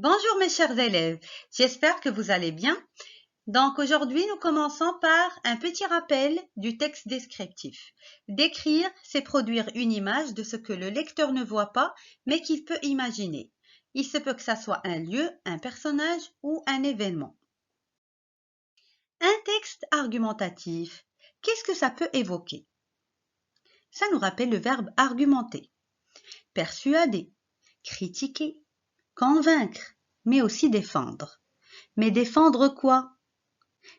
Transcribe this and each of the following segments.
Bonjour mes chers élèves, j'espère que vous allez bien. Donc aujourd'hui, nous commençons par un petit rappel du texte descriptif. Décrire, c'est produire une image de ce que le lecteur ne voit pas, mais qu'il peut imaginer. Il se peut que ça soit un lieu, un personnage ou un événement. Un texte argumentatif, qu'est-ce que ça peut évoquer? Ça nous rappelle le verbe argumenter, persuader, critiquer, convaincre, mais aussi défendre. Mais défendre quoi?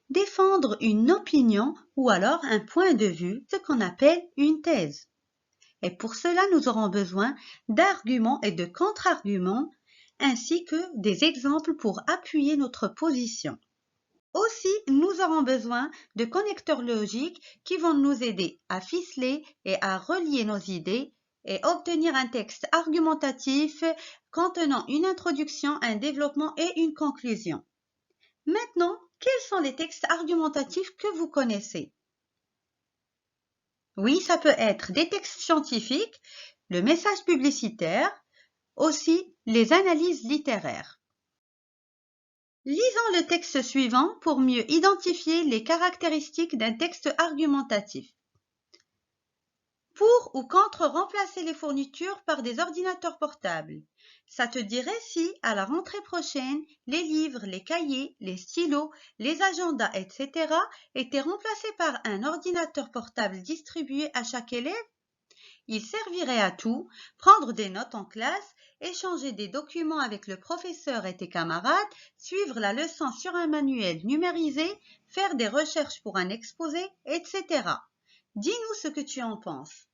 Défendre une opinion ou alors un point de vue, ce qu'on appelle une thèse. Et pour cela, nous aurons besoin d'arguments et de contre-arguments, ainsi que des exemples pour appuyer notre position. Aussi, nous aurons besoin de connecteurs logiques qui vont nous aider à ficeler et à relier nos idées et obtenir un texte argumentatif contenant une introduction, un développement et une conclusion. Maintenant, quels sont les textes argumentatifs que vous connaissez? Oui, ça peut être des textes scientifiques, le message publicitaire, aussi les analyses littéraires. Lisons le texte suivant pour mieux identifier les caractéristiques d'un texte argumentatif. Pour ou contre remplacer les fournitures par des ordinateurs portables? Ça te dirait si, à la rentrée prochaine, les livres, les cahiers, les stylos, les agendas, etc. étaient remplacés par un ordinateur portable distribué à chaque élève? Il servirait à tout, prendre des notes en classe, échanger des documents avec le professeur et tes camarades, suivre la leçon sur un manuel numérisé, faire des recherches pour un exposé, etc. Dis-nous ce que tu en penses.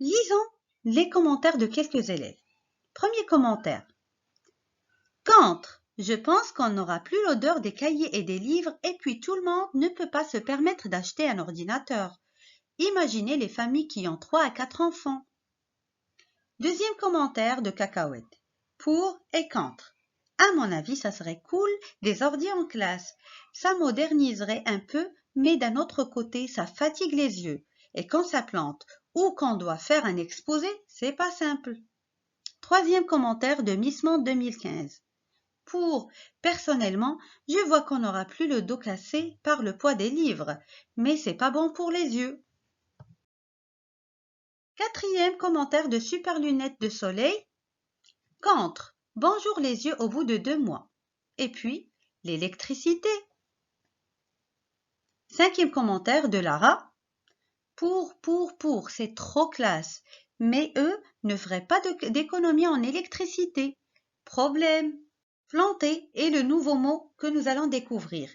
Lisons les commentaires de quelques élèves. Premier commentaire. Contre. Je pense qu'on n'aura plus l'odeur des cahiers et des livres et puis tout le monde ne peut pas se permettre d'acheter un ordinateur. Imaginez les familles qui ont 3 à 4 enfants. Deuxième commentaire de Cacahuète. Pour et contre. À mon avis, ça serait cool des ordi en classe. Ça moderniserait un peu, mais d'un autre côté, ça fatigue les yeux. Et quand ça plante ou qu'on doit faire un exposé, c'est pas simple. Troisième commentaire de Miss Monde 2015. Pour, personnellement, je vois qu'on n'aura plus le dos cassé par le poids des livres, mais c'est pas bon pour les yeux. Quatrième commentaire de Super Lunettes de Soleil. Contre. Bonjour les yeux au bout de 2 mois. Et puis, l'électricité. Cinquième commentaire de Lara. Pour, c'est trop classe. Mais eux ne feraient pas d'économie en électricité. Problème. Planter est le nouveau mot que nous allons découvrir.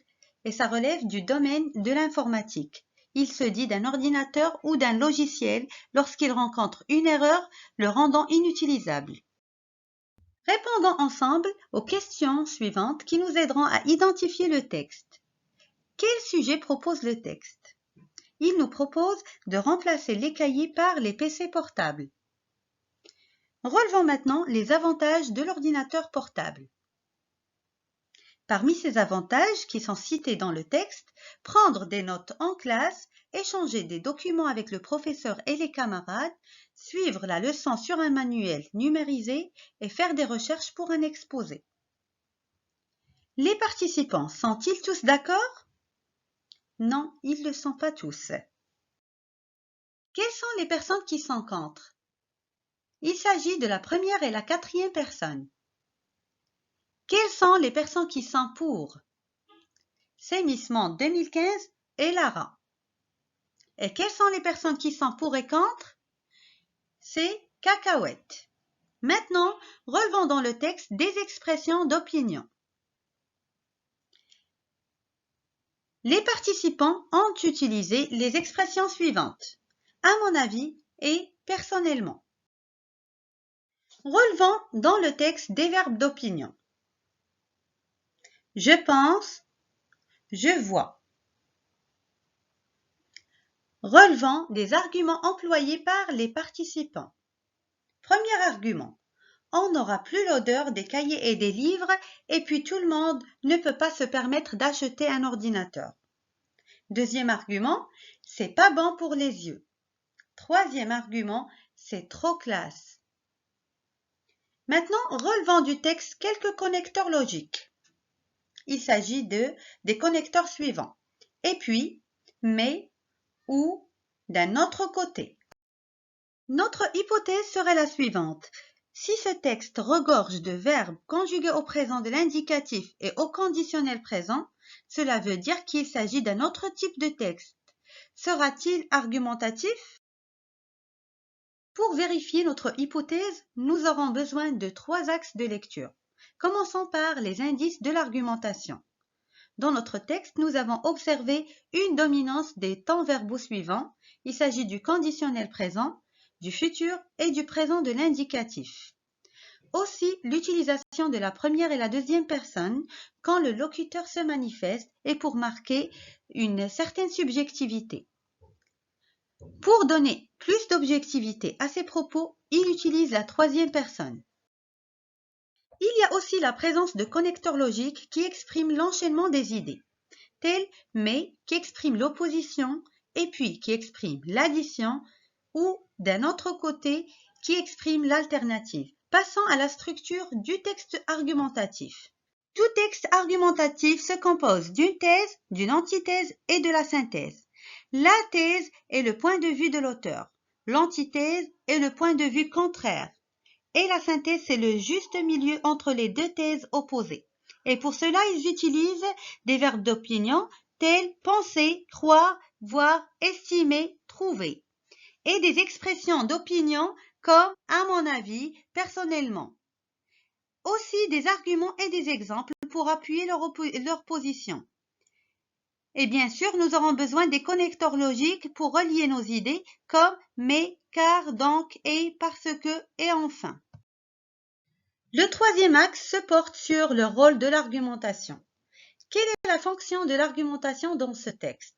Et ça relève du domaine de l'informatique. Il se dit d'un ordinateur ou d'un logiciel lorsqu'il rencontre une erreur, le rendant inutilisable. Répondons ensemble aux questions suivantes qui nous aideront à identifier le texte. Quel sujet propose le texte? Il nous propose de remplacer les cahiers par les PC portables. Relevons maintenant les avantages de l'ordinateur portable. Parmi ces avantages qui sont cités dans le texte, prendre des notes en classe, échanger des documents avec le professeur et les camarades, suivre la leçon sur un manuel numérisé et faire des recherches pour un exposé. Les participants sont-ils tous d'accord? Non, ils ne le sont pas tous. Quelles sont les personnes qui sont contre? Il s'agit de la première et la quatrième personne. Quelles sont les personnes qui sont pour? C'est Miss Monde 2015 et Lara. Et quelles sont les personnes qui sont pour et contre? C'est Cacahuète. Maintenant, relevons dans le texte des expressions d'opinion. Les participants ont utilisé les expressions suivantes. À mon avis et personnellement. Relevons dans le texte des verbes d'opinion. Je pense, je vois. Relevons des arguments employés par les participants. Premier argument. On n'aura plus l'odeur des cahiers et des livres et puis tout le monde ne peut pas se permettre d'acheter un ordinateur. Deuxième argument, c'est pas bon pour les yeux. Troisième argument, c'est trop classe. Maintenant, relevons du texte quelques connecteurs logiques. Il s'agit des connecteurs suivants. Et puis, mais, ou, d'un autre côté. Notre hypothèse serait la suivante. Si ce texte regorge de verbes conjugués au présent de l'indicatif et au conditionnel présent, cela veut dire qu'il s'agit d'un autre type de texte. Sera-t-il argumentatif? Pour vérifier notre hypothèse, nous aurons besoin de 3 axes de lecture. Commençons par les indices de l'argumentation. Dans notre texte, nous avons observé une dominance des temps verbaux suivants. Il s'agit du conditionnel présent, du futur et du présent de l'indicatif. Aussi, l'utilisation de la première et la deuxième personne quand le locuteur se manifeste est pour marquer une certaine subjectivité. Pour donner plus d'objectivité à ses propos, il utilise la troisième personne. Il y a aussi la présence de connecteurs logiques qui expriment l'enchaînement des idées, tels mais qui expriment l'opposition et puis qui expriment l'addition ou d'un autre côté qui exprime l'alternative. Passons à la structure du texte argumentatif. Tout texte argumentatif se compose d'une thèse, d'une antithèse et de la synthèse. La thèse est le point de vue de l'auteur. L'antithèse est le point de vue contraire. Et la synthèse, c'est le juste milieu entre les deux thèses opposées. Et pour cela, ils utilisent des verbes d'opinion tels penser, croire, voir, estimer, trouver. Et des expressions d'opinion comme à mon avis, personnellement. Aussi des arguments et des exemples pour appuyer leur position. Et bien sûr, nous aurons besoin des connecteurs logiques pour relier nos idées comme mais, car, donc, et, parce que, et enfin. Le troisième axe se porte sur le rôle de l'argumentation. Quelle est la fonction de l'argumentation dans ce texte?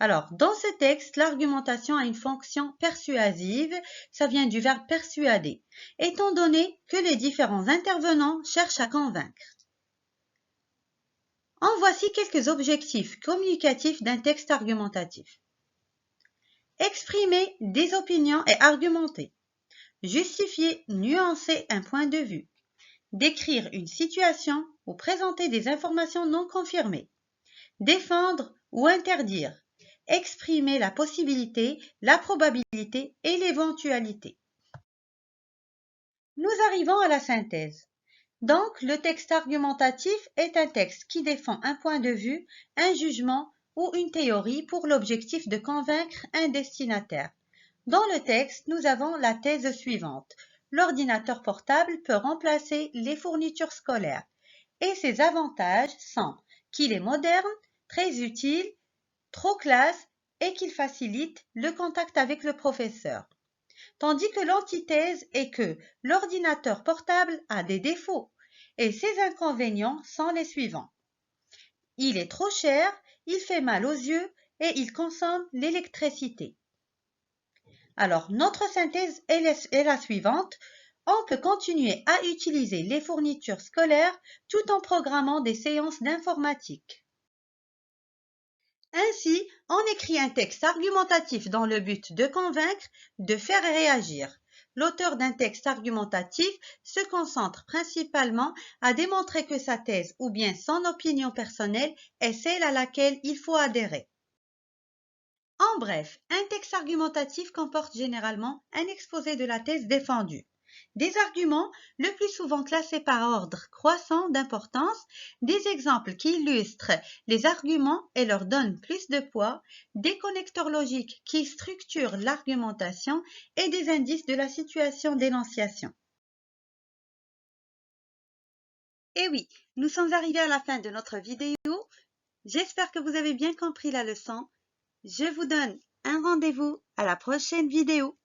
Alors, dans ce texte, l'argumentation a une fonction persuasive, ça vient du verbe persuader, étant donné que les différents intervenants cherchent à convaincre. En voici quelques objectifs communicatifs d'un texte argumentatif. Exprimer des opinions et argumenter. Justifier, nuancer un point de vue. Décrire une situation ou présenter des informations non confirmées. Défendre ou interdire. Exprimer la possibilité, la probabilité et l'éventualité. Nous arrivons à la synthèse. Donc, le texte argumentatif est un texte qui défend un point de vue, un jugement ou une théorie pour l'objectif de convaincre un destinataire. Dans le texte, nous avons la thèse suivante. L'ordinateur portable peut remplacer les fournitures scolaires et ses avantages sont qu'il est moderne, très utile, trop classe et qu'il facilite le contact avec le professeur. Tandis que l'antithèse est que l'ordinateur portable a des défauts et ses inconvénients sont les suivants. Il est trop cher, il fait mal aux yeux et il consomme l'électricité. Alors, notre synthèse est la suivante. On peut continuer à utiliser les fournitures scolaires tout en programmant des séances d'informatique. Ainsi, on écrit un texte argumentatif dans le but de convaincre, de faire réagir. L'auteur d'un texte argumentatif se concentre principalement à démontrer que sa thèse ou bien son opinion personnelle est celle à laquelle il faut adhérer. En bref, un texte argumentatif comporte généralement un exposé de la thèse défendue, des arguments le plus souvent classés par ordre croissant d'importance, des exemples qui illustrent les arguments et leur donnent plus de poids, des connecteurs logiques qui structurent l'argumentation et des indices de la situation d'énonciation. Et oui, nous sommes arrivés à la fin de notre vidéo. J'espère que vous avez bien compris la leçon. Je vous donne un rendez-vous à la prochaine vidéo.